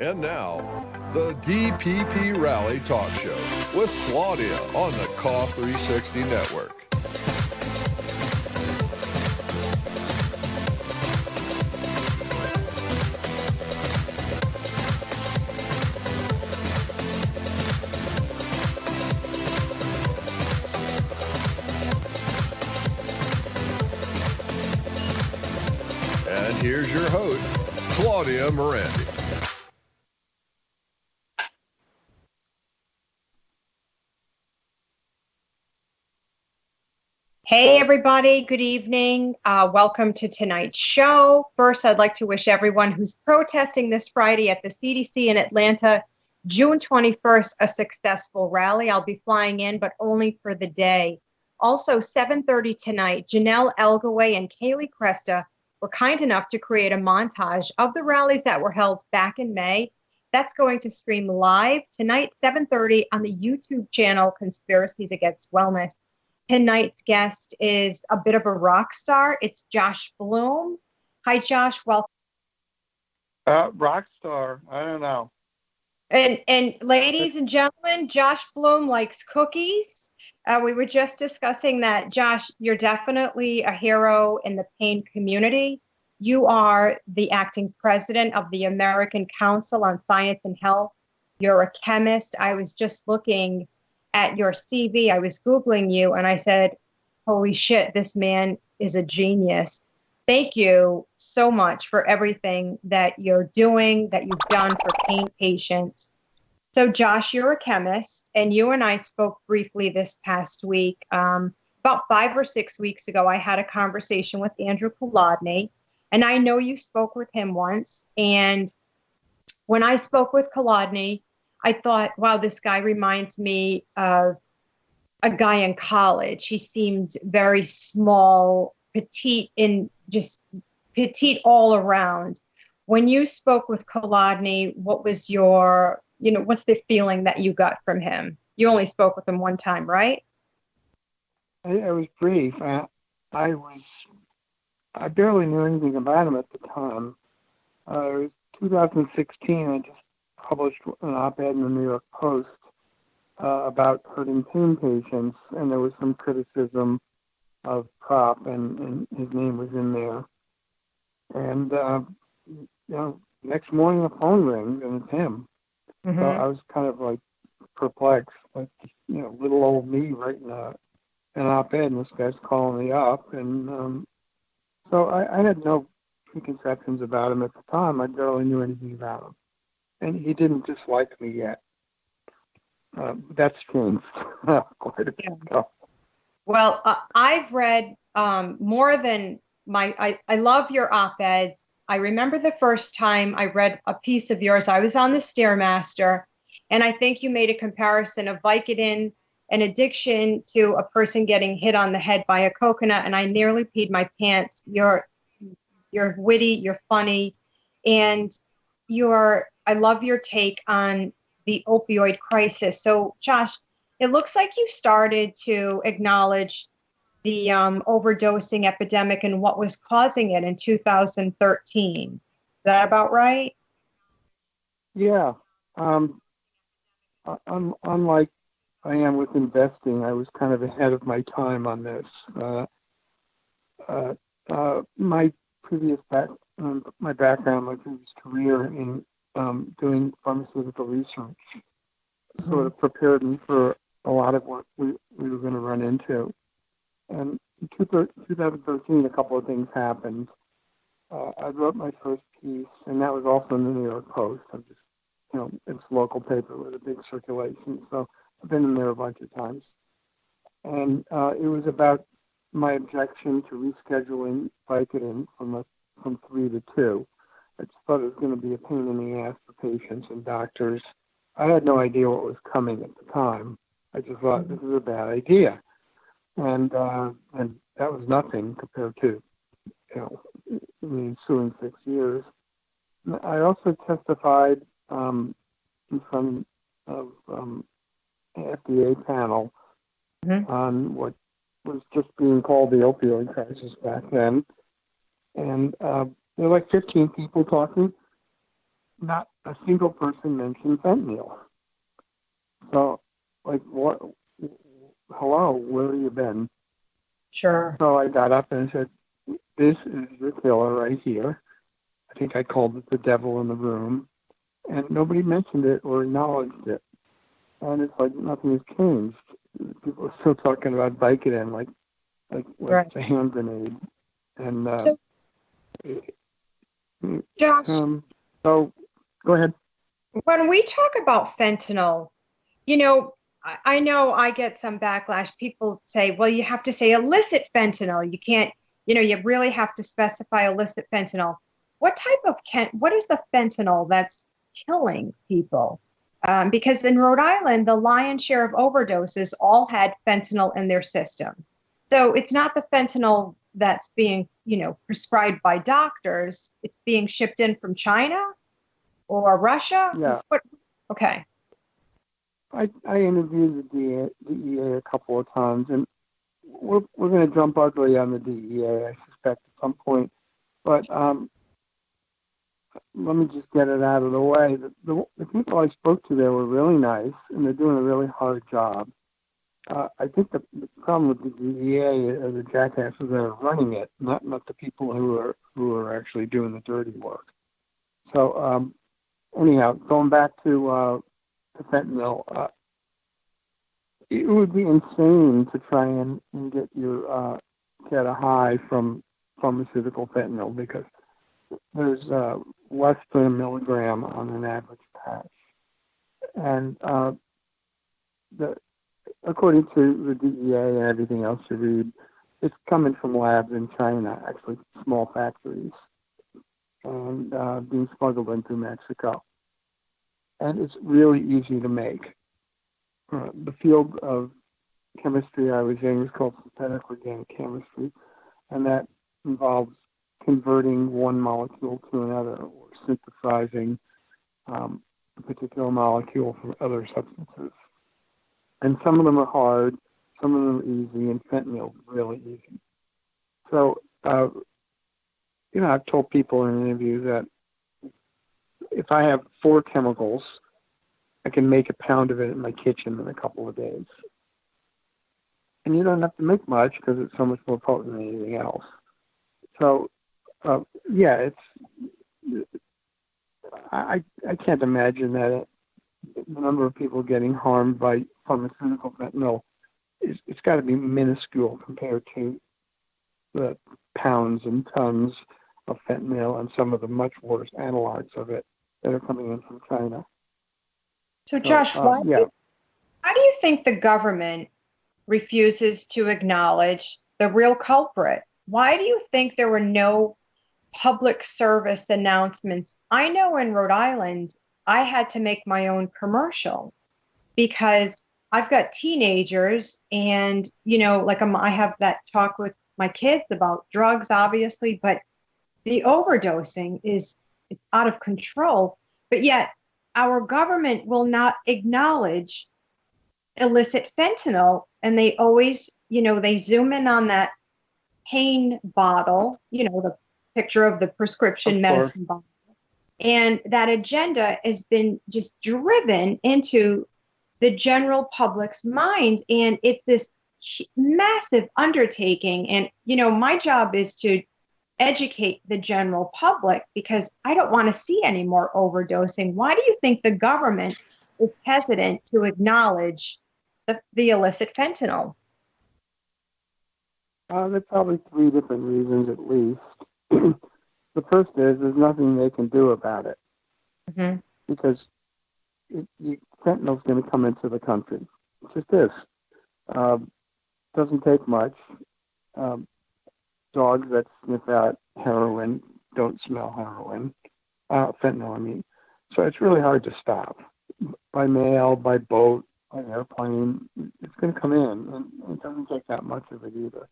And now, the DPP Rally Talk Show with Claudia on the Call 360 Network. And here's your host, Claudia Merandi. Hey, everybody. Good evening. Welcome to tonight's show. First, I'd like to wish everyone who's protesting this Friday at the CDC in Atlanta, June 21st, a successful rally. I'll be flying in, but only for the day. Also, 7:30 tonight, Jonelle, Elgaway, and Caylee Cresta were kind enough to create a montage of the rallies that were held back in May. That's going to stream live tonight, 7:30 on the YouTube channel, Conspiracies Against Wellness. Tonight's guest is a bit of a rock star. It's Josh Bloom. Hi, Josh. Welcome. Rock star. I don't know. And ladies and gentlemen, Josh Bloom likes cookies. We were just discussing that, Josh, you're definitely a hero in the pain community. You are the acting president of the American Council on Science and Health. You're a chemist. I was just looking at your CV. I was Googling you and I said, holy shit, this man is a genius. Thank you so much for everything that you're doing, that you've done for pain patients. So Josh, you're a chemist, and you and I spoke briefly this past week. About 5 or 6 weeks ago, I had a conversation with Andrew Kolodny, and I know you spoke with him once. And when I spoke with Kolodny, I thought, wow, this guy reminds me of a guy in college. He seemed very small, petite, and just petite all around. When you spoke with Kolodny, what was your, what's the feeling that you got from him? You only spoke with him one time, right? I was brief. I barely knew anything about him at the time. It was 2016. I just published an op-ed in the New York Post about hurting pain patients, and there was some criticism of Prop, and his name was in there. And next morning the phone rings, and it's him. Mm-hmm. So I was kind of like perplexed, like little old me writing an op-ed, and this guy's calling me up, and so I had no preconceptions about him at the time. I barely knew anything about him. And he didn't dislike me yet. That's changed quite a bit ago. Well, I've read more than I love your op-eds. I remember the first time I read a piece of yours. I was on the Stairmaster, and I think you made a comparison of Vicodin, an addiction, to a person getting hit on the head by a coconut, and I nearly peed my pants. You're witty, you're funny, and I love your take on the opioid crisis. So, Josh, it looks like you started to acknowledge the overdosing epidemic and what was causing it in 2013. Is that about right? Yeah. Unlike I am with investing, I was kind of ahead of my time on this. My previous my background, my previous career in doing pharmaceutical research sort of prepared me for a lot of what we were going to run into. And in 2013, a couple of things happened. I wrote my first piece, and that was also in the New York Post. I'm just, it's a local paper with a big circulation, so I've been in there a bunch of times. And it was about my objection to rescheduling Vicodin from 3 to 2. I just thought it was going to be a pain in the ass for patients and doctors. I had no idea what was coming at the time. I just thought this is a bad idea, and that was nothing compared to the ensuing 6 years. I also testified in front of an FDA panel on what was just being called the opioid crisis back then. And there were like 15 people talking. Not a single person mentioned fentanyl. So, like, what? Hello, where have you been? Sure. So I got up and I said, "This is the killer right here." I think I called it the devil in the room, and nobody mentioned it or acknowledged it. And it's like nothing has changed. People are still talking about Vicodin, like Right. it's a hand grenade. And So, Josh, so go ahead. when we talk about fentanyl, I know I get some backlash. People say, well, you have to say illicit fentanyl. You can't, you really have to specify illicit fentanyl. What type of what is the fentanyl that's killing people? Because in Rhode Island, the lion's share of overdoses all had fentanyl in their system. So it's not the fentanyl that's being, prescribed by doctors. It's being shipped in from China or Russia. Yeah. Okay. I interviewed the DEA a couple of times, and we're going to jump ugly on the DEA, I suspect, at some point. But let me just get it out of the way. The people I spoke to there were really nice, and they're doing a really hard job. I think the problem with the DEA are the jackasses that are running it, not the people who are actually doing the dirty work. So anyhow, going back to fentanyl, it would be insane to try and get a high from pharmaceutical fentanyl, because there's less than a milligram on an average patch. And according to the DEA and everything else you read, it's coming from labs in China, actually small factories, and being smuggled into Mexico. And it's really easy to make. The field of chemistry I was in was called synthetic organic chemistry, and that involves converting one molecule to another, or synthesizing a particular molecule from other substances. And some of them are hard, some of them are easy, and fentanyl is really easy. So, I've told people in interviews that if I have 4 chemicals, I can make a pound of it in my kitchen in a couple of days. And you don't have to make much because it's so much more potent than anything else. So, I can't imagine that the number of people getting harmed by pharmaceutical fentanyl it's got to be minuscule compared to the pounds and tons of fentanyl and some of the much worse analogs of it that are coming in from China. So, Josh, why do you think the government refuses to acknowledge the real culprit? Why do you think there were no public service announcements? I know in Rhode Island, I had to make my own commercial because I've got teenagers, and, I have that talk with my kids about drugs, obviously, but the overdosing it's out of control. But yet our government will not acknowledge illicit fentanyl. And they always, they zoom in on that pain bottle, the picture of the prescription medicine bottle. And that agenda has been just driven into the general public's minds. And it's this massive undertaking. And, my job is to educate the general public, because I don't want to see any more overdosing. Why do you think the government is hesitant to acknowledge the illicit fentanyl? There are probably 3 different reasons at least. The first is there's nothing they can do about it. Mm-hmm. Because fentanyl is going to come into the country. It's just this. Doesn't take much. Dogs that sniff out heroin don't smell heroin. Fentanyl, I mean. So it's really hard to stop. By mail, by boat, by airplane, it's going to come in. And it doesn't take that much of it either.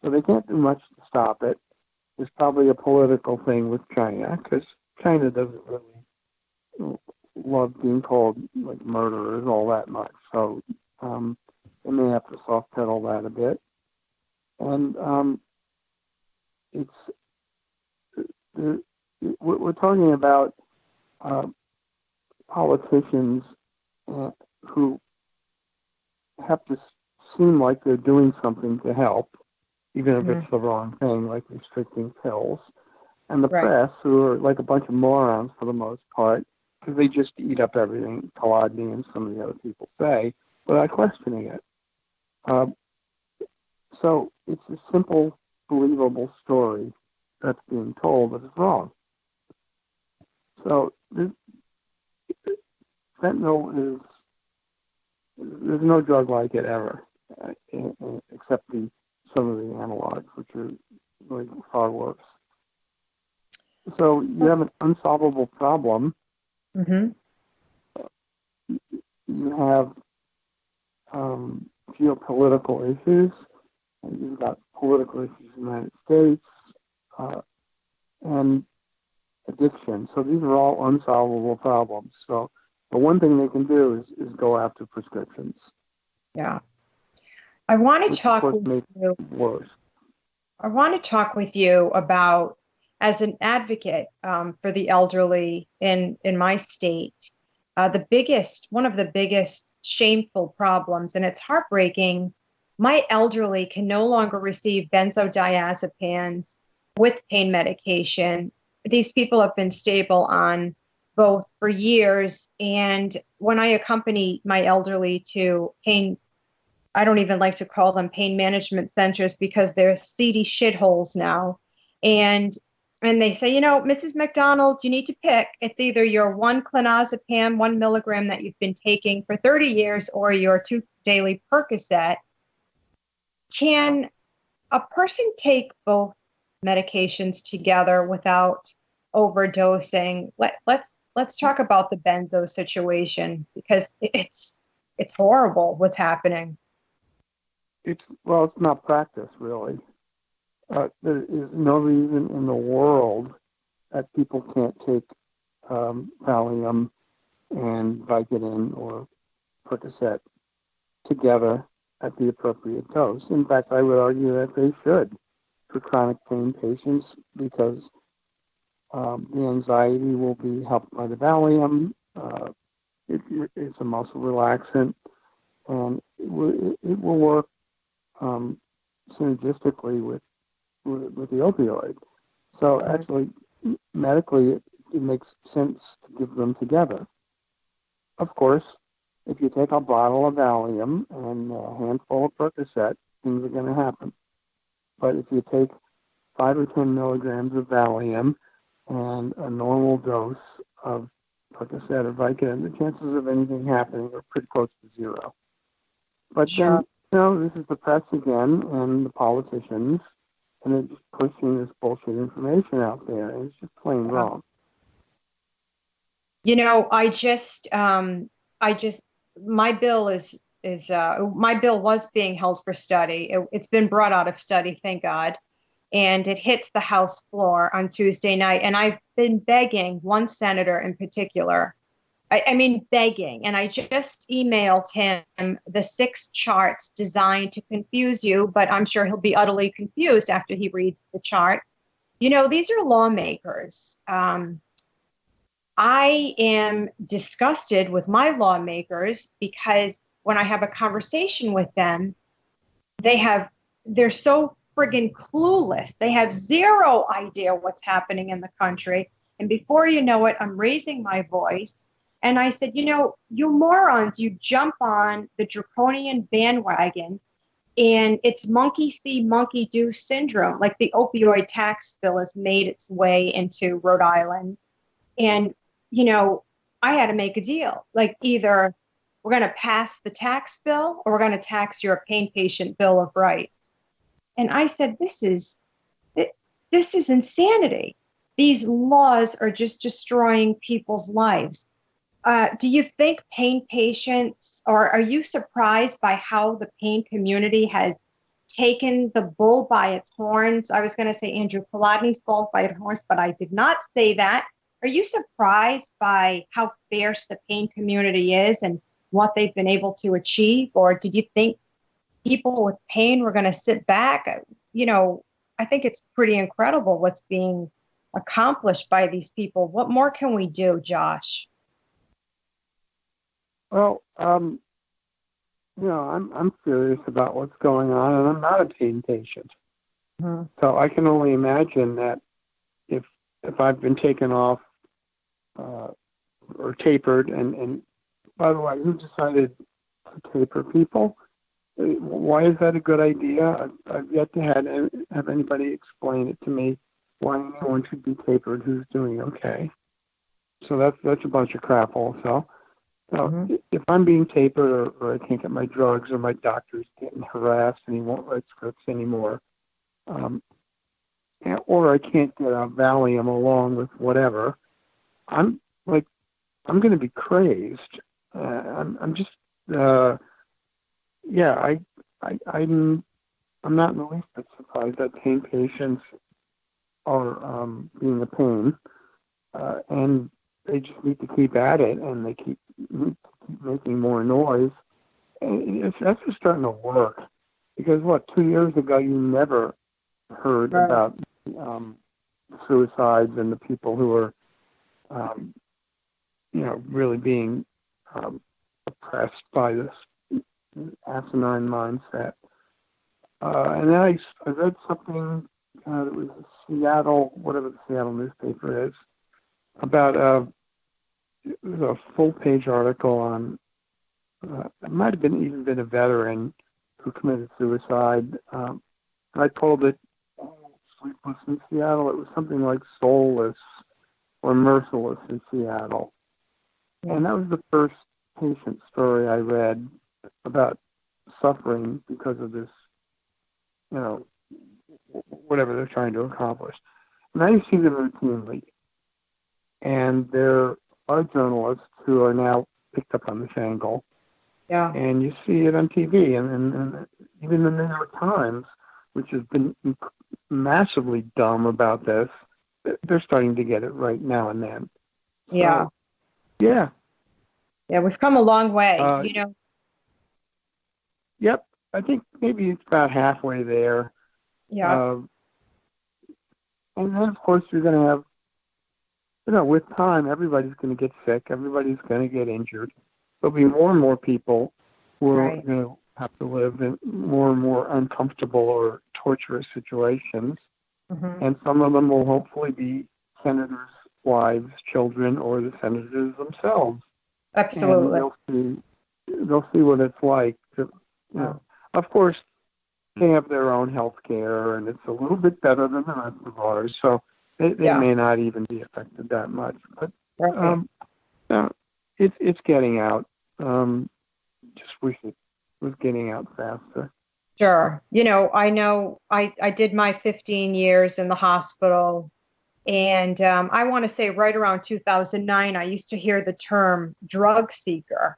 So they can't do much to stop it. There's probably a political thing with China, because China doesn't really love being called like murderers all that much. So they may have to soft pedal that a bit. And we're talking about politicians who have to seem like they're doing something to help, even if it's the wrong thing, like restricting pills, and the press, who are like a bunch of morons for the most part, because they just eat up everything Claudia and some of the other people say without questioning it. So it's a simple, believable story that's being told that is wrong. So fentanyl there's no drug like it ever, except some of the analogs, which are really far worse. So you have an unsolvable problem. You have geopolitical issues. You've got political issues in the United States and addiction. So these are all unsolvable problems. So the one thing they can do is go after prescriptions. Yeah. I want to talk with you. Worse. I want to talk with you about, as an advocate for the elderly in my state, one of the biggest shameful problems, and it's heartbreaking. My elderly can no longer receive benzodiazepines with pain medication. These people have been stable on both for years. And when I accompany my elderly to pain, I don't even like to call them pain management centers because they're seedy shitholes now. And they say, Mrs. McDonald, you need to pick. It's either your one clonazepam, 1 milligram that you've been taking for 30 years, or your 2 daily Percocet. Can a person take both medications together without overdosing? Let's talk about the benzo situation, because it's horrible what's happening. It's not practice, really. There is no reason in the world that people can't take Valium and Vicodin or Percocet together at the appropriate dose. In fact, I would argue that they should for chronic pain patients, because the anxiety will be helped by the Valium. It's a muscle relaxant, and it will work synergistically with the opioid. So actually, medically, it makes sense to give them together. Of course, if you take a bottle of Valium and a handful of Percocet, things are going to happen. But if you take 5 or 10 milligrams of Valium and a normal dose of Percocet or Vicodin, the chances of anything happening are pretty close to zero. But then, this is the press again and the politicians, and they're just pushing this bullshit information out there, and it's just plain wrong. My bill my bill was being held for study. It's been brought out of study, thank God. And it hits the House floor on Tuesday night. And I've been begging one senator in particular, begging. And I just emailed him the 6 charts designed to confuse you, but I'm sure he'll be utterly confused after he reads the chart. These are lawmakers. I am disgusted with my lawmakers because when I have a conversation with them, they're so friggin' clueless. They have zero idea what's happening in the country. And before you know it, I'm raising my voice. And I said, you morons, you jump on the draconian bandwagon, and it's monkey see, monkey do syndrome. Like the opioid tax bill has made its way into Rhode Island. And, I had to make a deal. Like, either we're going to pass the tax bill or we're going to tax your pain patient bill of rights. And I said, this is insanity. These laws are just destroying people's lives. Do you think pain patients, or are you surprised by how the pain community has taken the bull by its horns? I was going to say Andrew Kolodny's bull by its horns, but I did not say that. Are you surprised by how fierce the pain community is and what they've been able to achieve? Or did you think people with pain were going to sit back? I think it's pretty incredible what's being accomplished by these people. What more can we do, Josh? Well, I'm serious about what's going on, and I'm not a pain patient. Mhm. So I can only imagine that if I've been taken off or tapered, and by the way, who decided to taper people? Why is that a good idea? I've yet to have anybody explain it to me why anyone should be tapered who's doing okay. So that's a bunch of crap also. So if I'm being tapered or I can't get my drugs or my doctor's getting harassed and he won't write scripts anymore, or I can't get a Valium along with whatever, I'm going to be crazed. I'm just, yeah, I'm not in the least bit surprised that pain patients are being a pain, and they just need to keep at it, and they keep making more noise. And that's just starting to work. Because 2 years ago you never heard Right. about suicides and the people who are, really being oppressed by this asinine mindset. And then I read something that was Seattle, whatever the Seattle newspaper is, about it was a full-page article on, it might have even been a veteran who committed suicide. I told it, Sleepless in Seattle. It was something like Soulless or Merciless in Seattle. And that was the first patient story I read about suffering because of this, whatever they're trying to accomplish. And I see them routinely. And there are journalists who are now picked up on this angle. Yeah. And you see it on TV. And even the New York Times, which has been massively dumb about this, they're starting to get it right now and then. Yeah. So, yeah. Yeah, we've come a long way, Yep. I think maybe it's about halfway there. Yeah. And then, of course, you're going to have, with time, everybody's going to get sick. Everybody's going to get injured. There'll be more and more people who are Right. going to have to live in more and more uncomfortable or torturous situations. Mm-hmm. And some of them will hopefully be senators' wives, children, or the senators themselves. Absolutely. And they'll see what it's like to, Of course, they have their own health care, and it's a little bit better than the rest of ours, so they may not even be affected that much. But it's getting out. Just wish it was getting out faster. Sure. I know I did my 15 years in the hospital, and I want to say right around 2009, I used to hear the term drug seeker.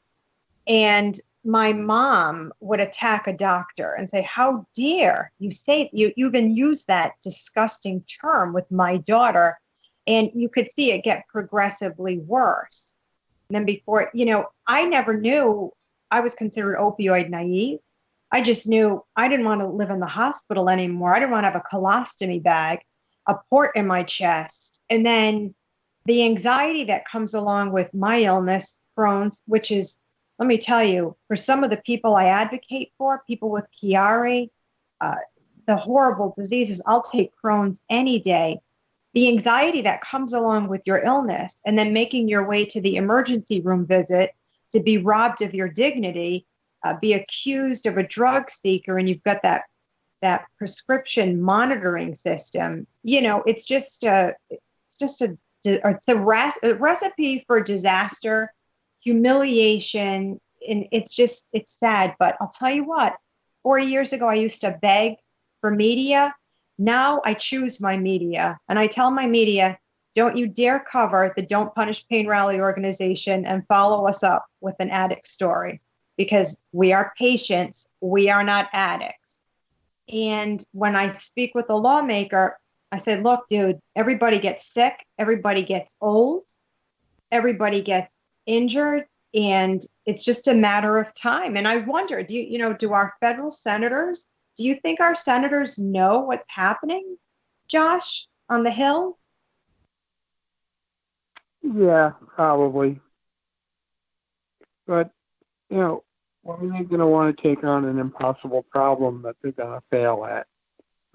And my mom would attack a doctor and say, "How dare you say you even use that disgusting term with my daughter?" And you could see it get progressively worse. And then before, I never knew I was considered opioid naive. I just knew I didn't want to live in the hospital anymore. I didn't want to have a colostomy bag, a port in my chest. And then the anxiety that comes along with my illness, Crohn's, which is, let me tell you, for some of the people I advocate for, people with Chiari, the horrible diseases, I'll take Crohn's any day. The anxiety that comes along with your illness and then making your way to the emergency room visit to be robbed of your dignity, be accused of a drug seeker, and you've got that prescription monitoring system. It's a recipe for disaster, humiliation, and it's sad. But I'll tell you what, 4 years ago, I used to beg for media. Now I choose my media, and I tell my media, don't you dare cover the Don't Punish Pain Rally organization and follow us up with an addict story, because we are patients, we are not addicts. And when I speak with a lawmaker, I said, look, dude, everybody gets sick, everybody gets old, everybody gets injured, and it's just a matter of time. And I wonder, do our federal senators, do you think our senators know what's happening, Josh, on the Hill? Yeah, probably. But why are they going to want to take on an impossible problem that they're going to fail at?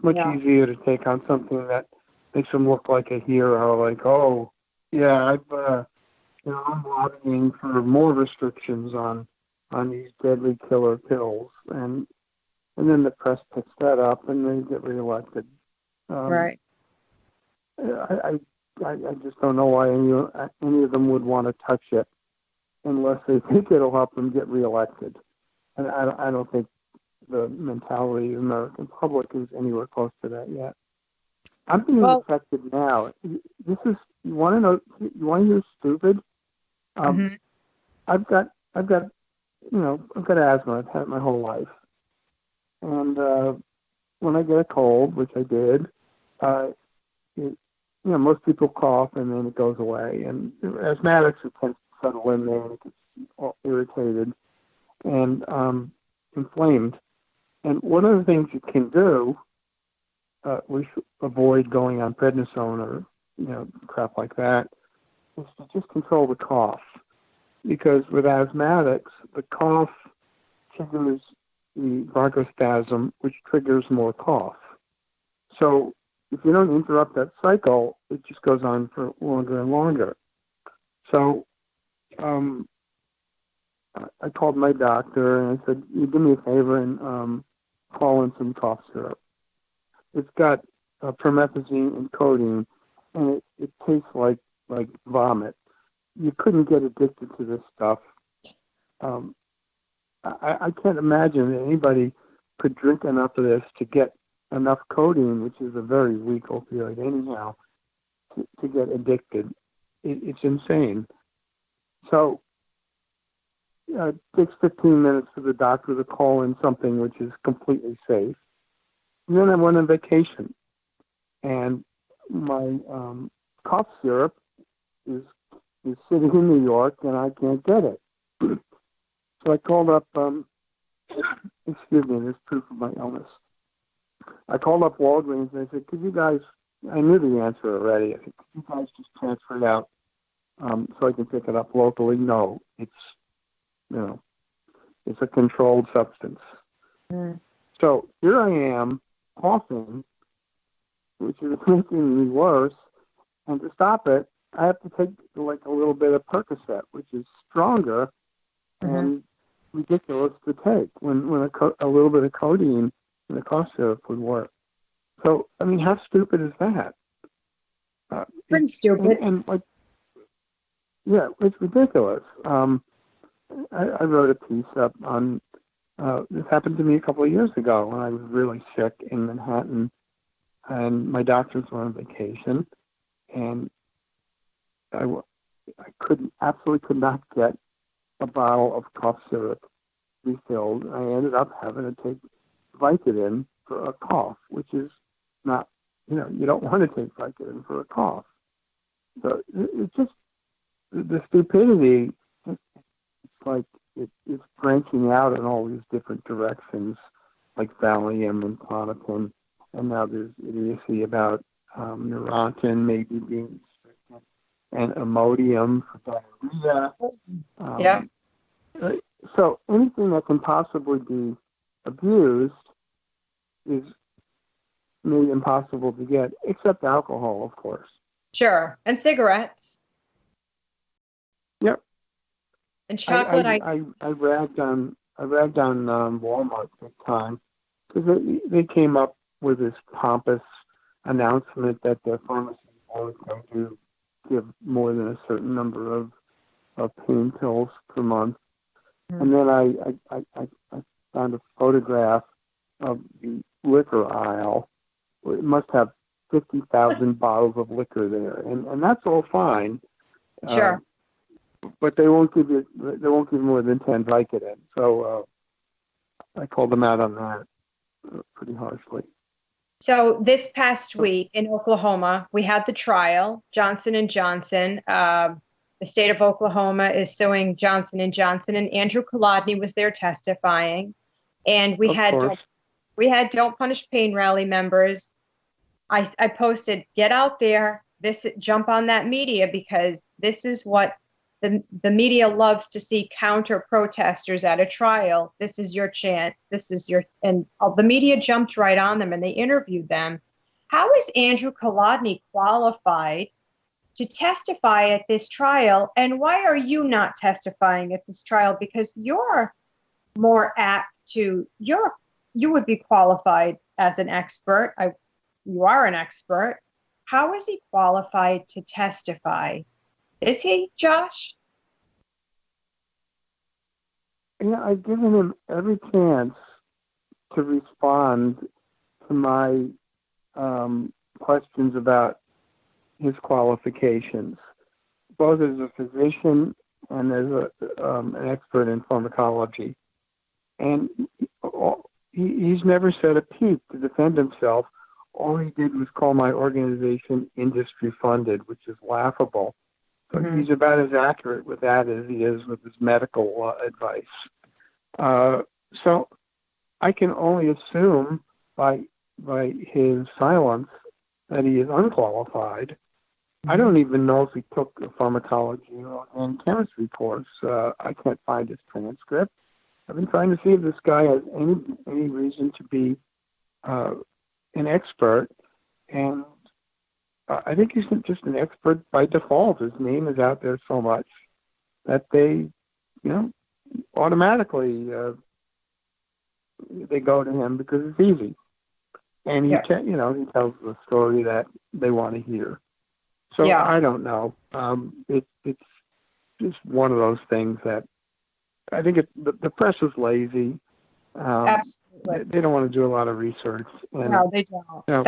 Much easier to take on something that makes them look like a hero, like, oh, yeah, I'm lobbying for more restrictions on these deadly killer pills, and then the press picks that up and they get reelected. Right. I just don't know why any of them would want to touch it unless they think it'll help them get reelected. And I don't think the mentality of the American public is anywhere close to that yet. I'm being affected now. You want to know? You want to hear stupid? I've got asthma. I've had it my whole life, and when I get a cold, which I did, most people cough and then it goes away. And asthmatics, it tends to settle in there and it gets all irritated and inflamed. And one of the things you can do, we should avoid going on prednisone or crap like that, is to just control the cough. Because with asthmatics, the cough triggers the bronchospasm, which triggers more cough. So if you don't interrupt that cycle, it just goes on for longer and longer. So I called my doctor and I said, you do me a favor and call in some cough syrup. It's got promethazine and codeine, and it tastes like vomit. You couldn't get addicted to this stuff. I can't imagine that anybody could drink enough of this to get enough codeine, which is a very weak opioid anyhow, to get addicted. It's insane. So it takes 15 minutes for the doctor to call in something which is completely safe. And then I went on vacation, and my cough syrup is sitting in New York, and I can't get it. So I called up, excuse me, there's proof of my illness. I called up Walgreens and I said, could you guys, I knew the answer already, I said, could you guys just transfer it out so I can pick it up locally? No, it's a controlled substance. So here I am coughing, which is making me worse, and to stop it, I have to take like a little bit of Percocet, which is stronger and ridiculous to take when a little bit of codeine in the cough syrup would work. So, I mean, how stupid is that? Pretty stupid. And it's ridiculous. I wrote a piece up on, this happened to me a couple of years ago when I was really sick in Manhattan, and my doctors were on vacation, and I absolutely could not get a bottle of cough syrup refilled. I ended up having to take Vicodin for a cough, which is not, you don't want to take Vicodin for a cough. So it's just the stupidity. It's like it's branching out in all these different directions, like Valium and Klonopin, and now there's idiocy about Neurontin maybe being restricted, and Imodium for diarrhea. So anything that can possibly be abused is made impossible to get, except alcohol, of course. Sure, and cigarettes. Yep. And chocolate ice. I ragged on Walmart at the time because they came up with this pompous announcement that the pharmacy was going to give more than a certain number of pain pills per month. And then I found a photograph of the liquor aisle. It must have 50,000 bottles of liquor there, and that's all fine. Sure. But they won't give more than 10 Vicodin. So I called them out on that pretty harshly. So this past week in Oklahoma, we had the trial. Johnson & Johnson. The state of Oklahoma is suing Johnson & Johnson, and Andrew Kolodny was there testifying. And we had Don't Punish Pain Rally members. I posted, get out there, jump on that media, because this is what the media loves to see counter protesters at a trial. This is your chance. And the media jumped right on them and they interviewed them. How is Andrew Kolodny qualified to testify at this trial? And why are you not testifying at this trial? Because you're more apt to, you would be qualified as an expert. You are an expert. How is he qualified to testify? Is he, Josh? Yeah, I've given him every chance to respond to my questions about his qualifications, both as a physician and as an expert in pharmacology. And he's never said a peep to defend himself. All he did was call my organization industry funded, which is laughable. So he's about as accurate with that as he is with his medical advice. So I can only assume by his silence that he is unqualified. I don't even know if he took a pharmacology or organic chemistry course. I can't find his transcript. I've been trying to see if this guy has any reason to be an expert, and I think he's just an expert by default. His name is out there so much that they, automatically they go to him because it's easy, and he tells the story that they want to hear. So I don't know. It's just one of those things that I think the press is lazy. Absolutely. They don't want to do a lot of research. And, no, they don't.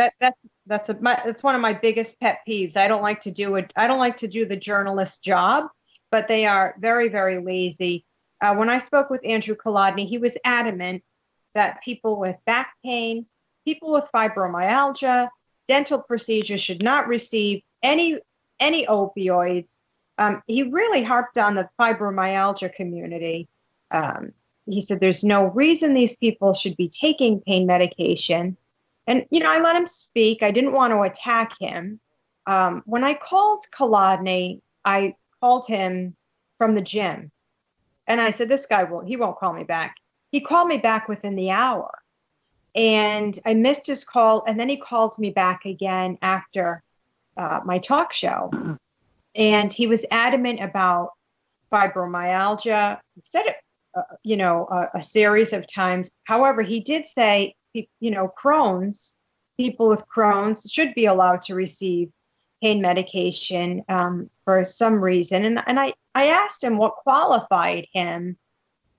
That's one of my biggest pet peeves. I don't like to do the journalist job, but they are very, very lazy. When I spoke with Andrew Kolodny, he was adamant that people with back pain, people with fibromyalgia, dental procedures should not receive any opioids. He really harped on the fibromyalgia community. He said there's no reason these people should be taking pain medication. And, I let him speak. I didn't want to attack him. When I called Kolodny, I called him from the gym. And I said, this guy he won't call me back. He called me back within the hour. And I missed his call. And then he called me back again after my talk show. And he was adamant about fibromyalgia. He said it, a series of times. However, he did say, Crohn's, people with Crohn's should be allowed to receive pain medication for some reason. And I asked him what qualified him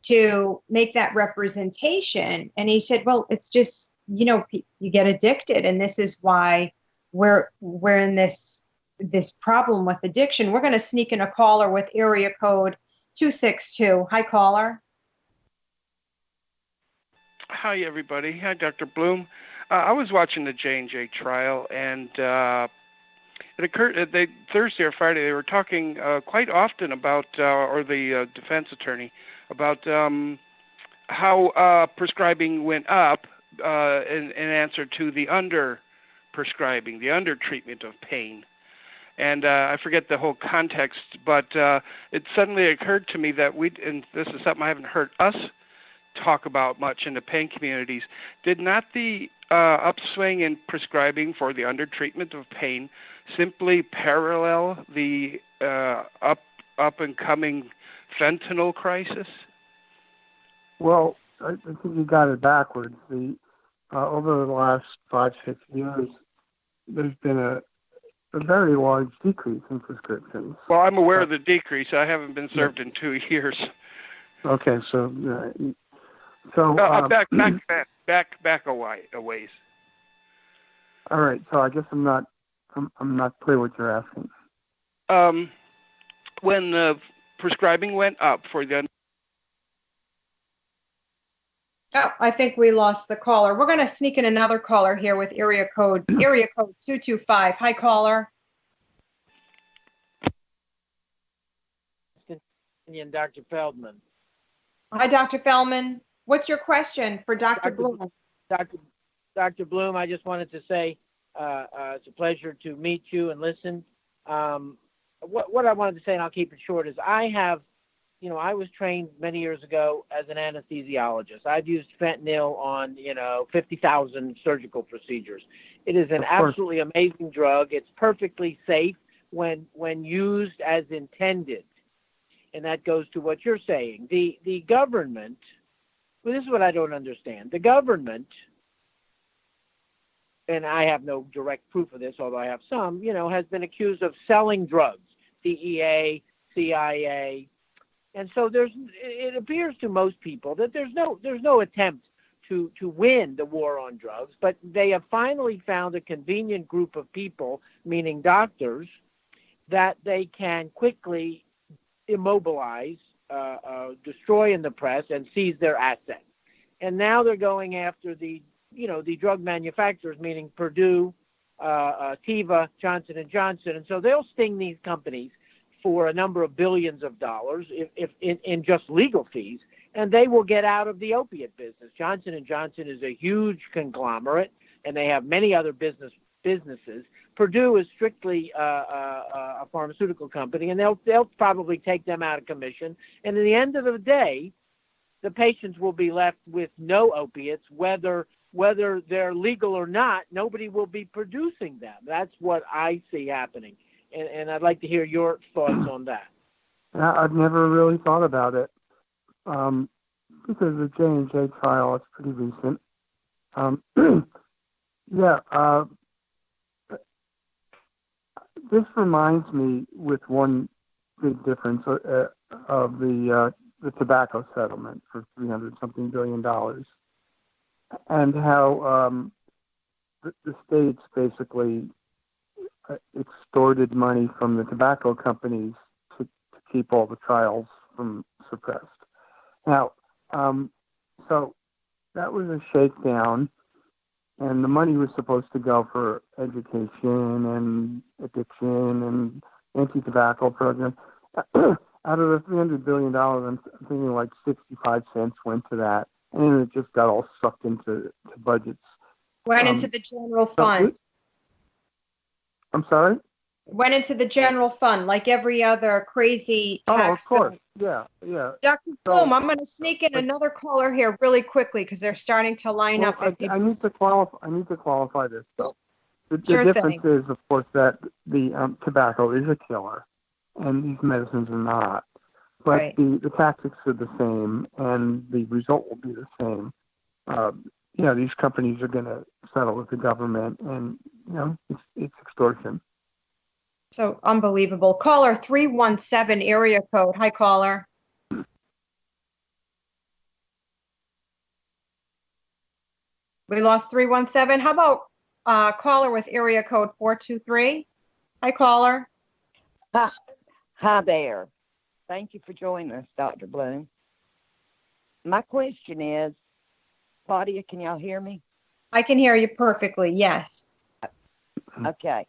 to make that representation. And he said, well, it's just, you get addicted. And this is why we're in this problem with addiction. We're going to sneak in a caller with area code 262. Hi, caller. Hi, everybody. Hi, Dr. Bloom. I was watching the J&J trial, and it occurred Thursday or Friday, they were talking quite often about, or the defense attorney, about how prescribing went up in answer to the under-prescribing, the under-treatment of pain. And I forget the whole context, but it suddenly occurred to me that and this is something I haven't heard us talk about much in the pain communities, did not the upswing in prescribing for the under-treatment of pain simply parallel the up-and-coming fentanyl crisis? Well, I think you got it backwards. Over the last 5-6 years, there's been a very large decrease in prescriptions. Well, I'm aware of the decrease. I haven't been served in 2 years. Okay, so back a ways. All right, so I guess I'm not clear what you're asking. When the prescribing went up for the... Oh, I think we lost the caller. We're going to sneak in another caller here with area code 225. Hi, caller. And Dr. Feldman. Hi, Dr. Feldman. What's your question for Dr. Bloom? Dr. Bloom, I just wanted to say it's a pleasure to meet you and listen. what I wanted to say, and I'll keep it short, is I was trained many years ago as an anesthesiologist. I've used fentanyl on, 50,000 surgical procedures. It is an absolutely amazing drug. It's perfectly safe when used as intended. And that goes to what you're saying. The government, well, this is what I don't understand. The government, and I have no direct proof of this, although I have some, has been accused of selling drugs, DEA, CIA. And so it appears to most people that there's no attempt to win the war on drugs, but they have finally found a convenient group of people, meaning doctors, that they can quickly immobilize, destroy in the press, and seize their assets. And now they're going after the drug manufacturers, meaning Purdue, Teva, Johnson & Johnson. And so they'll sting these companies for a number of billions of dollars if in just legal fees, and they will get out of the opiate business. Johnson & Johnson is a huge conglomerate, and they have many other businesses. Purdue is strictly a pharmaceutical company, and they'll probably take them out of commission. And at the end of the day, the patients will be left with no opiates, whether they're legal or not. Nobody will be producing them. That's what I see happening. And I'd like to hear your thoughts on that. I've never really thought about it because the J&J trial is pretty recent. This reminds me with one big difference of the tobacco settlement for $300-something billion, and how the states basically extorted money from the tobacco companies to keep all the trials from suppressed. Now, so that was a shakedown, and the money was supposed to go for education and addiction and anti-tobacco program. Out of the $300 billion, I'm thinking like 65 cents went to that, and then it just got all sucked into budgets. Went into the general fund. I'm sorry? Went into the general fund like every other crazy tax of course. bill. Yeah. Dr. Bloom, I'm going to sneak in another caller here really quickly because they're starting to line up. I need to qualify this. The Sure difference thing. is, of course, that the tobacco is a killer, and these medicines are not. But Right. the tactics are the same, and the result will be the same. These companies are going to settle with the government, and it's extortion. So unbelievable. Caller 317 area code. Hi, caller. We lost 317. How about caller with area code 423? Hi, caller. Hi there. Thank you for joining us, Dr. Bloom. My question is, Claudia, can y'all hear me? I can hear you perfectly. Yes. Okay.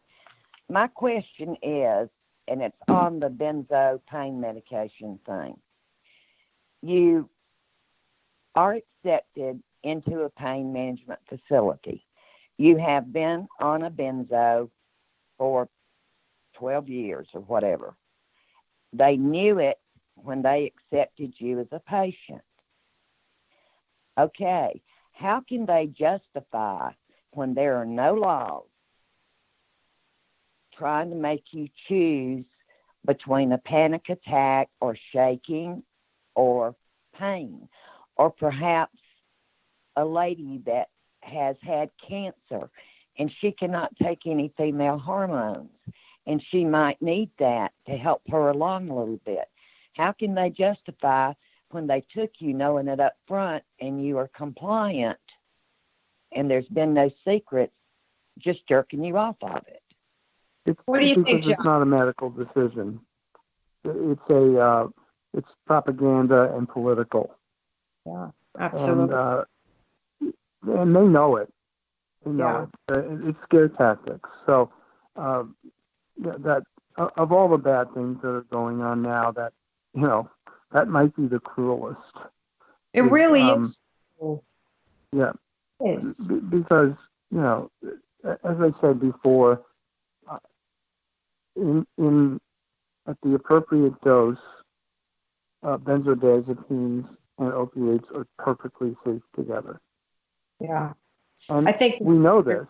My question is, and it's on the benzo pain medication thing. You are accepted into a pain management facility. You have been on a benzo for 12 years or whatever. They knew it when they accepted you as a patient. Okay, how can they justify when there are no laws trying to make you choose between a panic attack or shaking or pain, or perhaps a lady that has had cancer and she cannot take any female hormones and she might need that to help her along a little bit? How can they justify when they took you knowing it up front and you are compliant and there's been no secrets, just jerking you off of it? What do you think, Because it's John? not a medical decision. It's propaganda and political. Yeah, absolutely. And they know it. They know it. It's scare tactics. So that of all the bad things that are going on now, that might be the cruelest. It really is. Yeah. It is. Because as I said before, in at the appropriate dose, benzodiazepines and opioids are perfectly safe together. Yeah. And I think we know this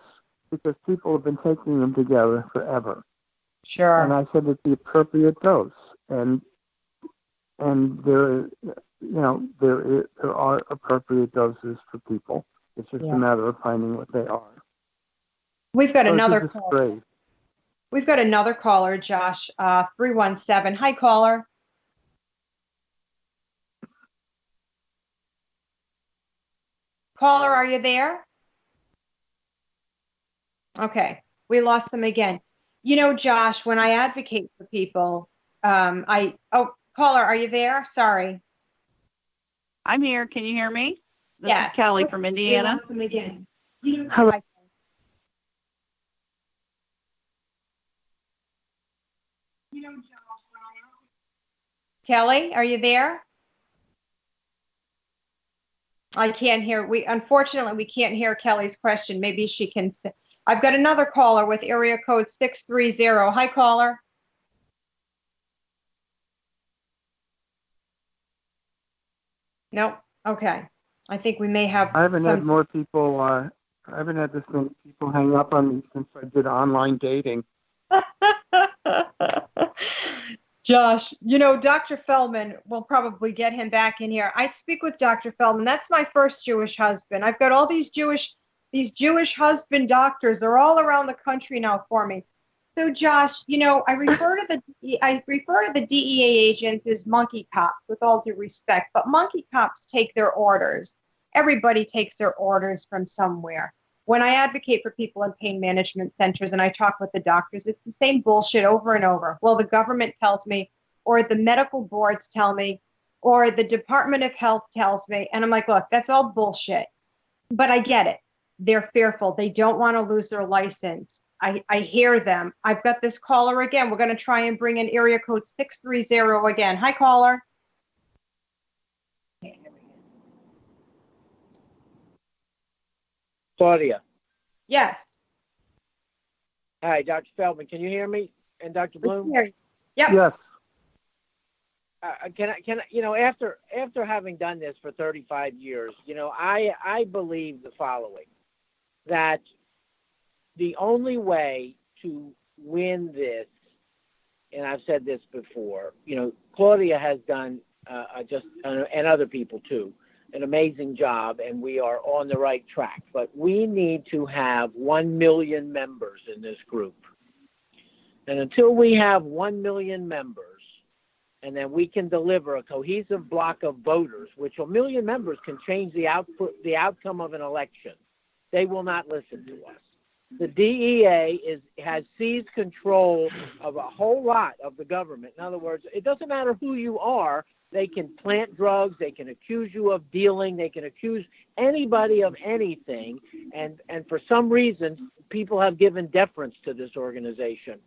because people have been taking them together forever. Sure. And I said at the appropriate dose, and there, there are appropriate doses for people. It's just a matter of finding what they are. We've got another caller. Great. We've got another caller, Josh, 317. Hi, caller. Caller, are you there? Okay, we lost them again. You know, Josh, when I advocate for people, caller, are you there? Sorry. I'm here. Can you hear me? This Yes. is Kelly from Indiana. We lost them again. Hello. Kelly, are you there? I can't hear. Unfortunately, we can't hear Kelly's question. Maybe she can. I've got another caller with area code 630. Hi, caller. Nope. Okay. I think we may have. I haven't had more people. I haven't had this many people hang up on me since I did online dating. Josh, Dr. Feldman, we'll probably get him back in here. I speak with Dr. Feldman. That's my first Jewish husband. I've got all these Jewish husband doctors. They're all around the country now for me. So, Josh, I refer to the DEA agents as monkey cops, with all due respect. But monkey cops take their orders. Everybody takes their orders from somewhere. When I advocate for people in pain management centers and I talk with the doctors, it's the same bullshit over and over. Well, the government tells me, or the medical boards tell me, or the Department of Health tells me. And I'm like, look, that's all bullshit. But I get it. They're fearful. They don't want to lose their license. I hear them. I've got this caller again. We're going to try and bring in area code 630 again. Hi, caller. Claudia. Yes. Hi, Dr. Feldman. Can you hear me? And Dr. Bloom? Yep. Yes. After having done this for 35 years, I believe the following, that the only way to win this, and I've said this before, Claudia has done and other people too, an amazing job, and we are on the right track. But we need to have 1 million members in this group. And until we have 1 million members, and then we can deliver a cohesive block of voters, which 1 million members can change the outcome of an election, they will not listen to us. The DEA has seized control of a whole lot of the government. In other words, it doesn't matter who you are. They can plant drugs. They can accuse you of dealing. They can accuse anybody of anything. And for some reason, people have given deference to this organization.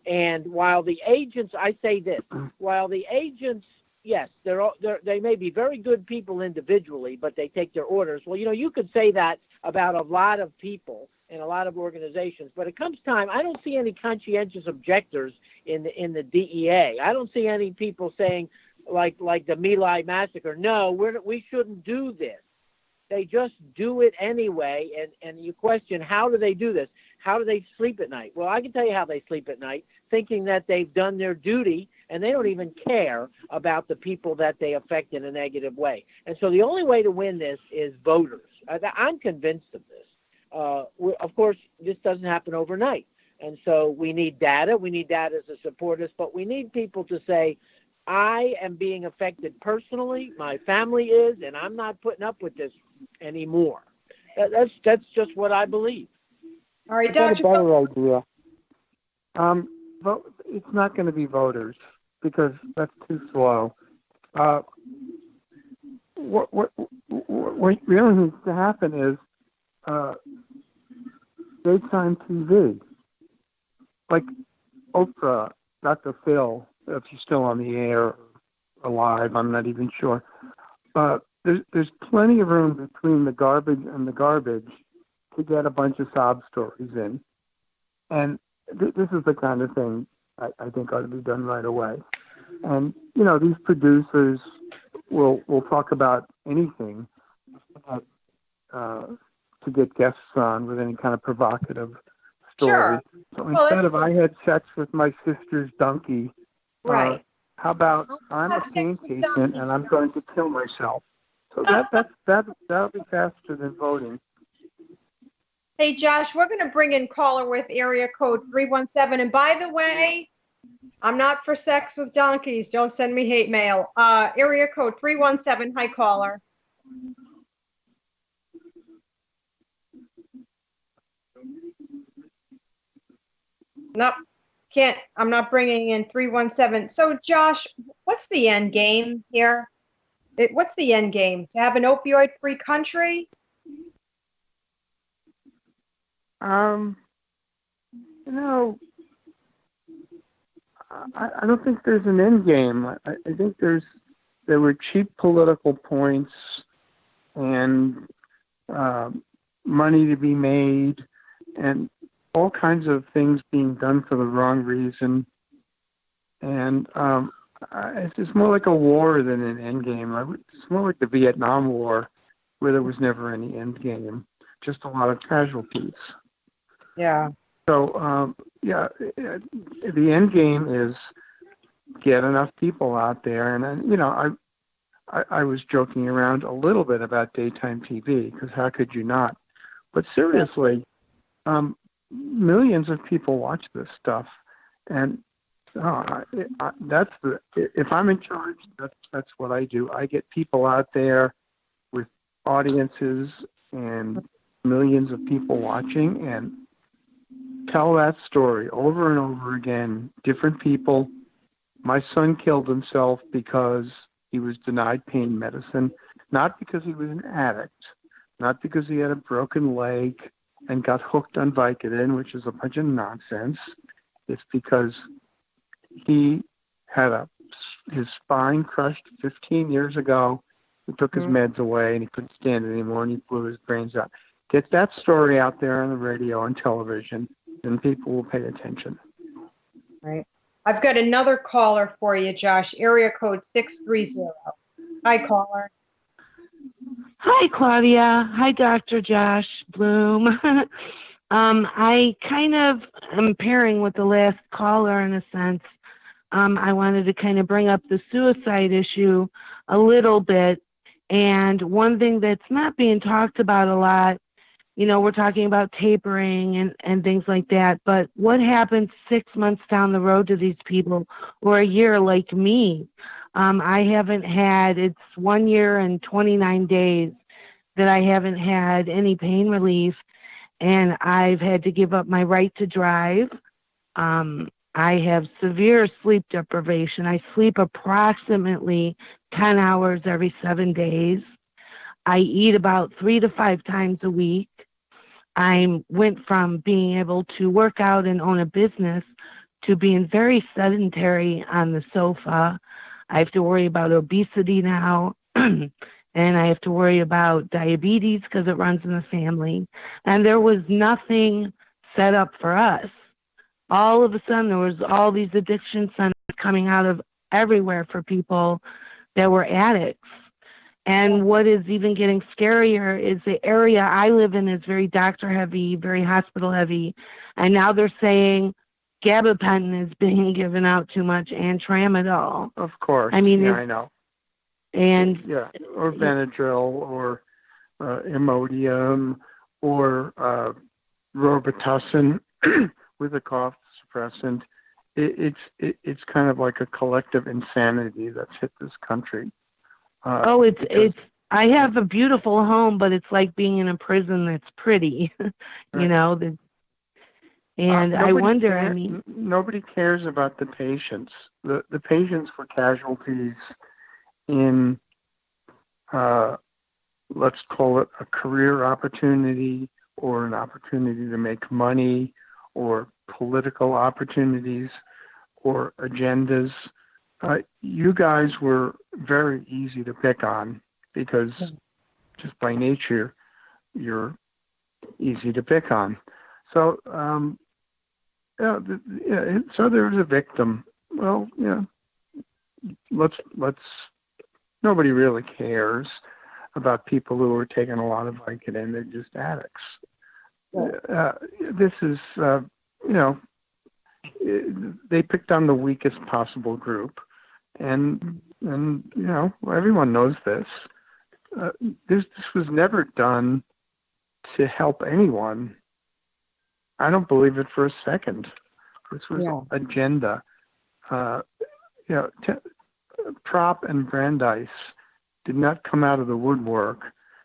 And while the agents, I say this, while the agents, yes, they may be very good people individually, but they take their orders. Well, you could say that about a lot of people in a lot of organizations, but it comes time. I don't see any conscientious objectors in the DEA. I don't see any people saying, like the My Lai massacre, no, we shouldn't do this. They just do it anyway, and you question, how do they do this? How do they sleep at night? Well, I can tell you how they sleep at night, thinking that they've done their duty, and they don't even care about the people that they affect in a negative way. And so the only way to win this is voters. I'm convinced of this. Of course, this doesn't happen overnight. And so we need data. We need data to support us, but we need people to say, I am being affected personally, my family is, and I'm not putting up with this anymore. That's just what I believe. All right, I've got Dr. a better idea. It's not going to be voters because that's too slow. What really needs to happen is daytime TV, like Oprah, Dr. Phil, if she's still on the air, alive, I'm not even sure. There's plenty of room between the garbage and the garbage to get a bunch of sob stories in. And this is the kind of thing I think ought to be done right away. And these producers will talk about anything to get guests on with any kind of provocative story. Sure. So Well, instead of I had sex with my sister's donkey, right. how about I'm a Have pain sex with patient and I'm going to kill myself? So that'll be faster than voting. Hey, Josh, we're going to bring in caller with area code 317. And by the way, I'm not for sex with donkeys. Don't send me hate mail. Area code 317. Hi, caller. Nope. Can't. I'm not bringing in 317. So, Josh, what's the end game here? What's the end game? To have an opioid-free country? I don't think there's an end game. I think there were cheap political points and money to be made and all kinds of things being done for the wrong reason. And it's more like a war than an end game. It's more like the Vietnam War, where there was never any end game, just a lot of casualties. Yeah. So, the end game is get enough people out there. And, I was joking around a little bit about daytime TV, because how could you not? But seriously, millions of people watch this stuff. And if I'm in charge, that's what I do. I get people out there with audiences and millions of people watching and tell that story over and over again. Different people. My son killed himself because he was denied pain medicine, not because he was an addict, not because he had a broken leg and got hooked on Vicodin, which is a bunch of nonsense. It's because he had his spine crushed 15 years ago. He took his meds away and he couldn't stand it anymore and he blew his brains out. Get that story out there on the radio and television, and people will pay attention. Right. I've got another caller for you, Josh. Area code 630. Hi, caller. Hi, Claudia. Hi, Dr. Josh Bloom. I kind of am pairing with the last caller in a sense. I wanted to kind of bring up the suicide issue a little bit. And one thing that's not being talked about a lot, we're talking about tapering and things like that. But what happens 6 months down the road to these people, or a year like me? I haven't had, it's 1 year and 29 days that I haven't had any pain relief. And I've had to give up my right to drive. I have severe sleep deprivation. I sleep approximately 10 hours every 7 days. I eat about 3 to 5 times a week. I went from being able to work out and own a business to being very sedentary on the sofa. I have to worry about obesity now, and I have to worry about diabetes because it runs in the family. And there was nothing set up for us. All of a sudden, there was all these addiction centers coming out of everywhere for people that were addicts. And what is even getting scarier is the area I live in is very doctor heavy, very hospital heavy. And now they're saying gabapentin is being given out too much and tramadol. Of course. I mean, I know. And or Benadryl or Imodium or Robitussin with a cough suppressant. It's kind of like a collective insanity that's hit this country. It's I have a beautiful home, but it's like being in a prison that's pretty, and I wonder, nobody cares about the patients. The patients were casualties in, let's call it a career opportunity or an opportunity to make money or political opportunities or agendas. You guys were very easy to pick on because just by nature, you're easy to pick on. So So there was a victim. Well, let's. Nobody really cares about people who are taking a lot of Vicodin. They're just addicts. This is, they picked on the weakest possible group, and everyone knows this. This was never done to help anyone. I don't believe it for a second. This was agenda. Prop and Brandeis did not come out of the woodwork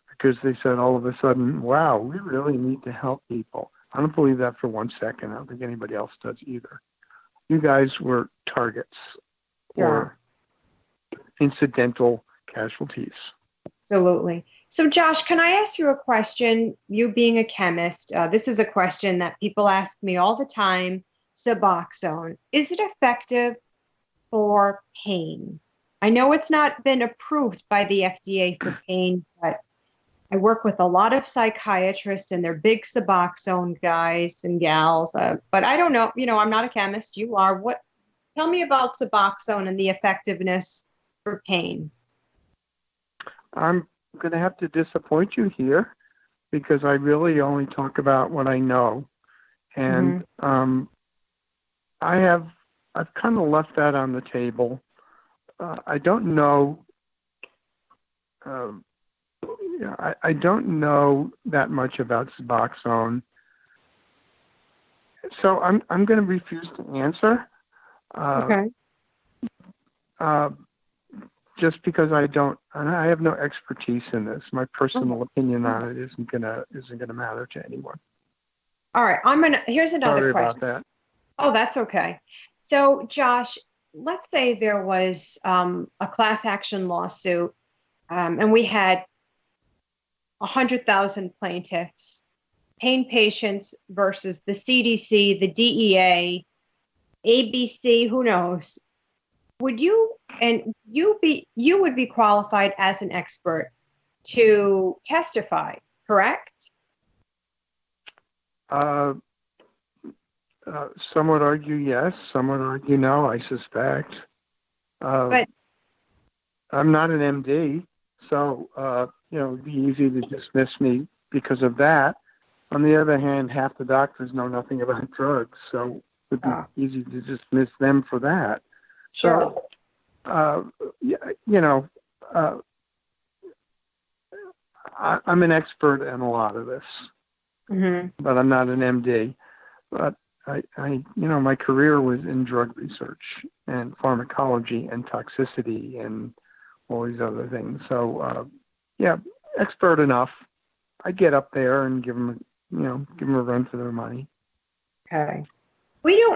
because they said all of a sudden, wow, we really need to help people. I don't believe that for 1 second. I don't think anybody else does either. You guys were targets or incidental casualties. Absolutely. So, Josh, can I ask you a question? You being a chemist, this is a question that people ask me all the time. Suboxone, is it effective for pain? I know it's not been approved by the FDA for pain, but I work with a lot of psychiatrists and they're big Suboxone guys and gals. But I don't know, I'm not a chemist. You are. Tell me about Suboxone and the effectiveness for pain. I'm going to have to disappoint you here because I really only talk about what I know. And I've kind of left that on the table. I don't know. I don't know that much about Suboxone, so I'm going to refuse to answer. Okay. Just because I have no expertise in this. My personal opinion on it isn't gonna matter to anyone. All right. Here's another question. Sorry about that. Oh, that's okay. So, Josh, let's say there was a class action lawsuit, and we had 100,000 plaintiffs, pain patients versus the CDC, the DEA, ABC, who knows? Would you would be qualified as an expert to testify, correct? Some would argue yes, some would argue no, I suspect. But I'm not an MD, so it would be easy to dismiss me because of that. On the other hand, half the doctors know nothing about drugs, so it would be easy to dismiss them for that. Sure. So, I'm an expert in a lot of this, but I'm not an MD. But my career was in drug research and pharmacology and toxicity and all these other things. So, expert enough. I get up there and give them a run for their money. Okay.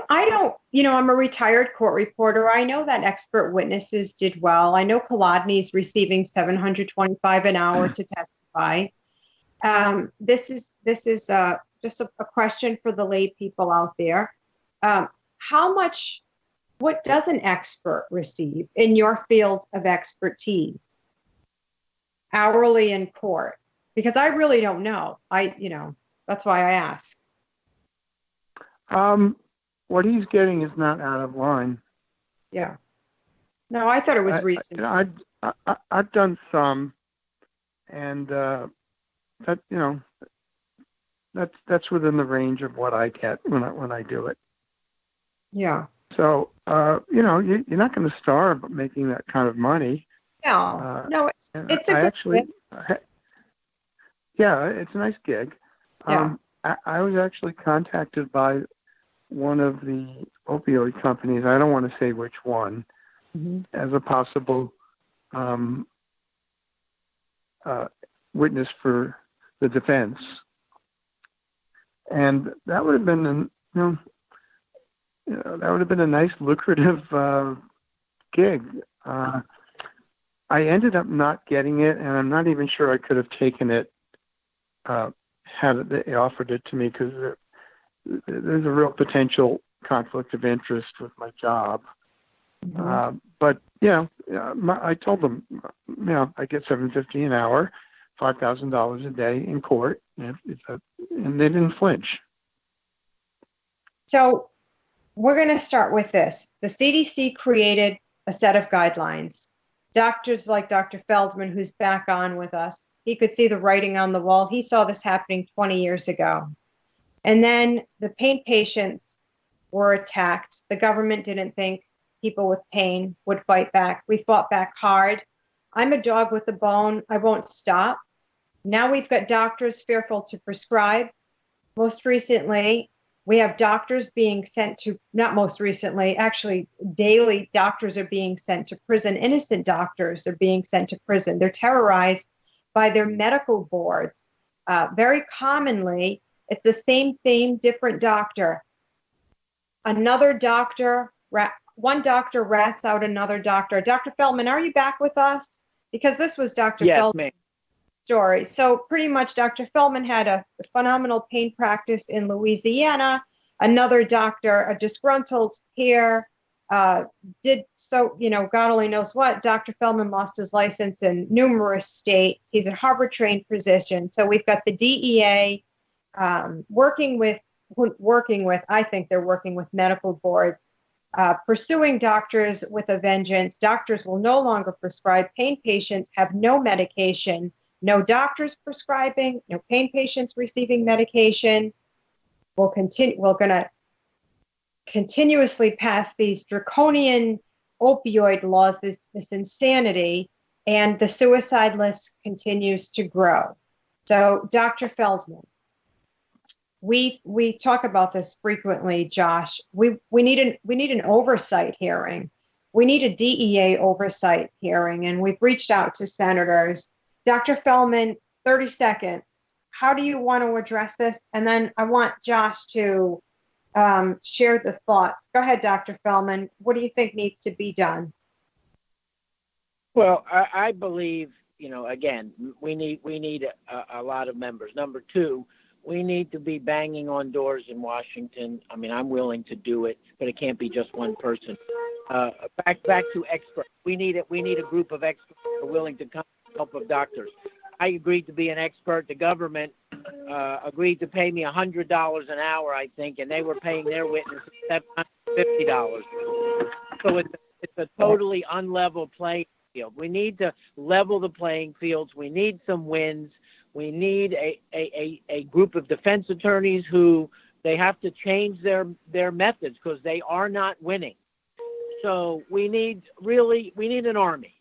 I'm a retired court reporter. I know that expert witnesses did well. I know Kolodny's receiving $725 an hour to testify. This is just a question for the lay people out there. What does an expert receive in your field of expertise hourly in court? Because I really don't know. That's why I ask. What he's getting is not out of line. Yeah. No, I thought it was reasonable. I've done some, and that's within the range of what I get when I do it. Yeah. So you're not going to starve making that kind of money. No, it's it's a nice gig. Yeah. I was actually contacted by one of the opioid companies, I don't want to say which one, as a possible witness for the defense. And that would have been a nice lucrative gig. I ended up not getting it, and I'm not even sure I could have taken it had they offered it to me, because there's a real potential conflict of interest with my job. But I told them, I get $750 an hour, $5,000 a day in court, and they didn't flinch. So we're going to start with this. The CDC created a set of guidelines. Doctors like Dr. Feldman, who's back on with us, he could see the writing on the wall. He saw this happening 20 years ago. And then the pain patients were attacked. The government didn't think people with pain would fight back. We fought back hard. I'm a dog with a bone. I won't stop. Now we've got doctors fearful to prescribe. Most recently, we have doctors being sent to, not most recently, actually daily doctors are being sent to prison. Innocent doctors are being sent to prison. They're terrorized by their medical boards. Very commonly, it's the same theme, different doctor. Another doctor, one doctor rats out another doctor. Dr. Feldman, are you back with us? Because this was Dr. Feldman's story. So pretty much Dr. Feldman had a phenomenal pain practice in Louisiana. Another doctor, a disgruntled peer, did so, God only knows what. Dr. Feldman lost his license in numerous states. He's a Harvard-trained physician. So we've got the DEA working with, I think they're working with medical boards, pursuing doctors with a vengeance. Doctors will no longer prescribe. Pain patients have no medication, no doctors prescribing, no pain patients receiving medication. We're going to continuously pass these draconian opioid laws, this insanity, and the suicide list continues to grow. So, Dr. Feldman, we talk about this frequently, Josh. We need an oversight hearing. We need a DEA oversight hearing, and we've reached out to senators. Dr. Feldman, 30 seconds. How do you want to address this? And then I want Josh to share the thoughts. Go ahead, Dr. Feldman. What do you think needs to be done? Well, I believe, again, we need a lot of members. Number two, we need to be banging on doors in Washington. I mean, I'm willing to do it, but it can't be just one person. Back to experts. We need a group of experts who are willing to come to the help of doctors. I agreed to be an expert. The government agreed to pay me $100 an hour, I think, and they were paying their witnesses $750. So it's a totally unlevel playing field. We need to level the playing fields. We need some wins. We need a group of defense attorneys who they have to change their methods because they are not winning. So we need an army.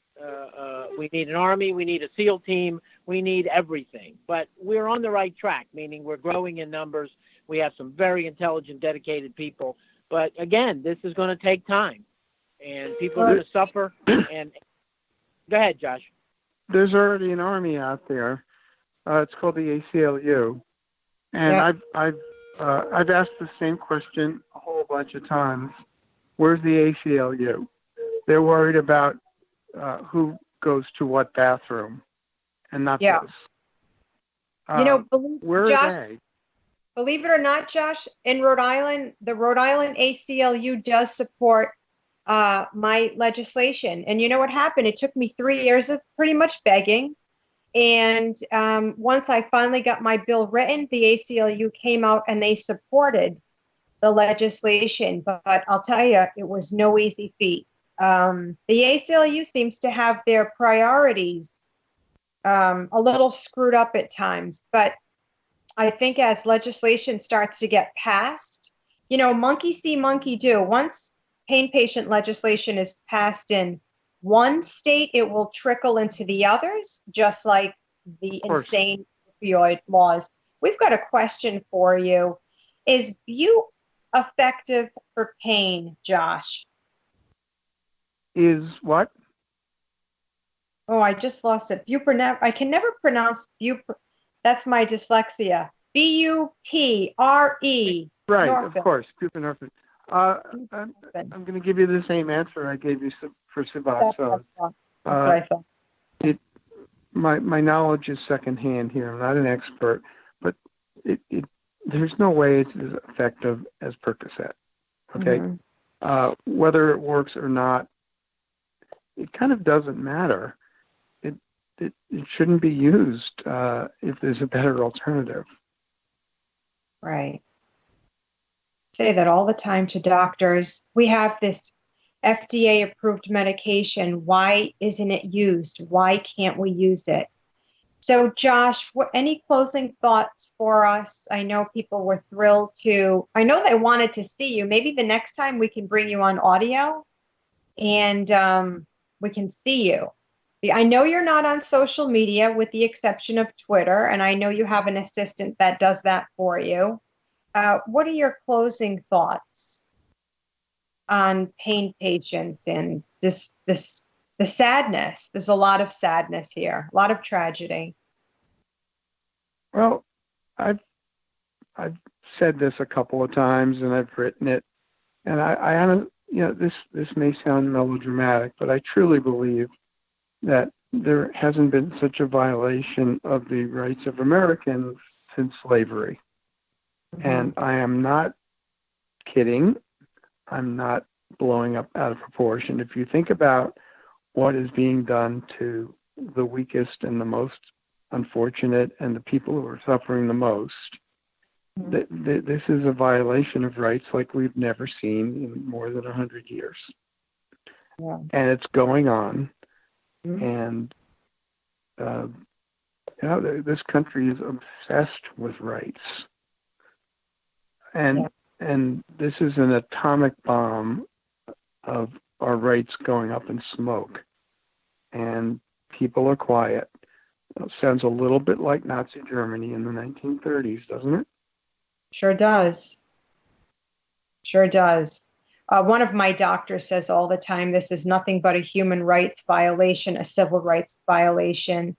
We need an army. We need a SEAL team. We need everything. But we're on the right track, meaning we're growing in numbers. We have some very intelligent, dedicated people. But again, this is going to take time, and people are going to suffer. And go ahead, Josh. There's already an army out there. It's called the ACLU, and Yeah. I've asked the same question a whole bunch of times. Where's the ACLU? They're worried about who goes to what bathroom, and not this. Where Josh, are they? Believe it or not, Josh, in Rhode Island, the Rhode Island ACLU does support my legislation. And you know what happened? It took me 3 years of pretty much begging. And once I finally got my bill written, the ACLU came out and they supported the legislation. But I'll tell you, it was no easy feat. The ACLU seems to have their priorities a little screwed up at times. But I think as legislation starts to get passed, monkey see, monkey do. Once pain patient legislation is passed in one state, it will trickle into the others, just like the insane opioid laws. We've got a question for you. Is Bu effective for pain, Josh? Is what? Oh, I just lost it. I can never pronounce that's my dyslexia. Bupre. Right, Norfolk. Of course, buprenorphine. I'm going to give you the same answer I gave you for Suboxone. That's what I thought. My knowledge is secondhand here. I'm not an expert, but there's no way it's as effective as Percocet. Okay, whether it works or not, it kind of doesn't matter. It shouldn't be used if there's a better alternative. Right. say that all the time to doctors. We have this FDA approved medication. Why isn't it used? Why can't we use it? So, Josh, any closing thoughts for us? I know people were thrilled I know they wanted to see you. Maybe the next time we can bring you on audio and we can see you. I know you're not on social media with the exception of Twitter, and I know you have an assistant that does that for you. What are your closing thoughts on pain patients and the sadness? There's a lot of sadness here, a lot of tragedy. Well, I've said this a couple of times, and I've written it, and I this may sound melodramatic, but I truly believe that there hasn't been such a violation of the rights of Americans since slavery. Mm-hmm. And I am not kidding. I'm not blowing up out of proportion. If you think about what is being done to the weakest and the most unfortunate and the people who are suffering the most, this is a violation of rights like we've never seen in more than 100 years. Yeah. And it's going on. Mm-hmm. And this country is obsessed with rights. And this is an atomic bomb of our rights going up in smoke. And people are quiet. It sounds a little bit like Nazi Germany in the 1930s, doesn't it? Sure does. Sure does. One of my doctors says all the time, this is nothing but a human rights violation, a civil rights violation.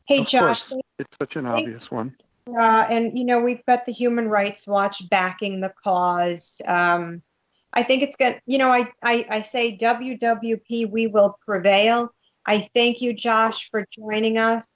Hey, Josh. It's such an obvious one. And, we've got the Human Rights Watch backing the cause. I think it's good. I say WWP, we will prevail. I thank you, Josh, for joining us.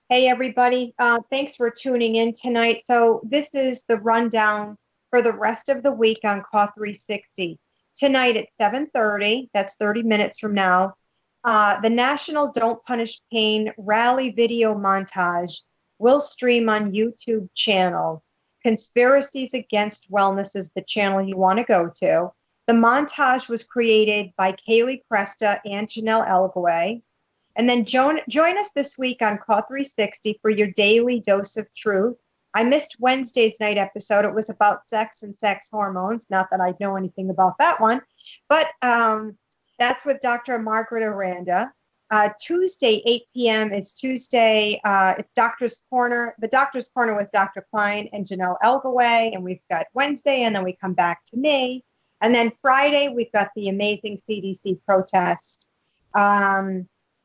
Hey, everybody. Thanks for tuning in tonight. So this is the rundown for the rest of the week on CAW 360. Tonight at 7:30, that's 30 minutes from now, the National Don't Punish Pain Rally video montage will stream on YouTube channel. Conspiracies Against Wellness is the channel you want to go to. The montage was created by Caylee, Cresta, and Jonelle Elgaway. And then join us this week on CAW 360 for your daily dose of truth. I missed Wednesday's night episode. It was about sex and sex hormones. Not that I know anything about that one, but that's with Dr. Margaret Aranda. Tuesday, 8 p.m. is Tuesday. It's Doctor's Corner, the Doctor's Corner with Dr. Klein and Jonelle Elgaway. And we've got Wednesday, and then we come back to me. And then Friday, we've got the amazing CDC protest.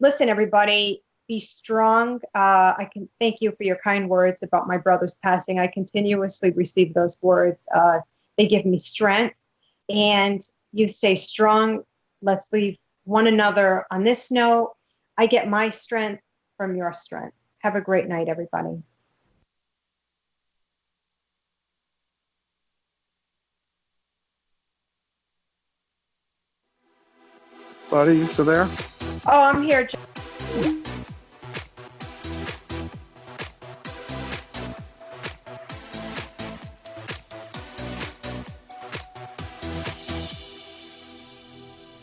Listen, everybody, be strong. I can thank you for your kind words about my brother's passing. I continuously receive those words. They give me strength. And you stay strong. Let's leave one another on this note. I get my strength from your strength. Have a great night, everybody. Buddy, you still there? Oh, I'm here.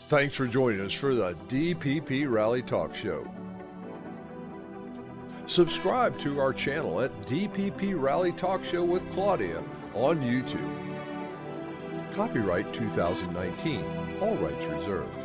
Thanks for joining us for the DPP Rally Talk Show. Subscribe to our channel at DPP Rally Talk Show with Claudia on YouTube. Copyright 2019. All rights reserved.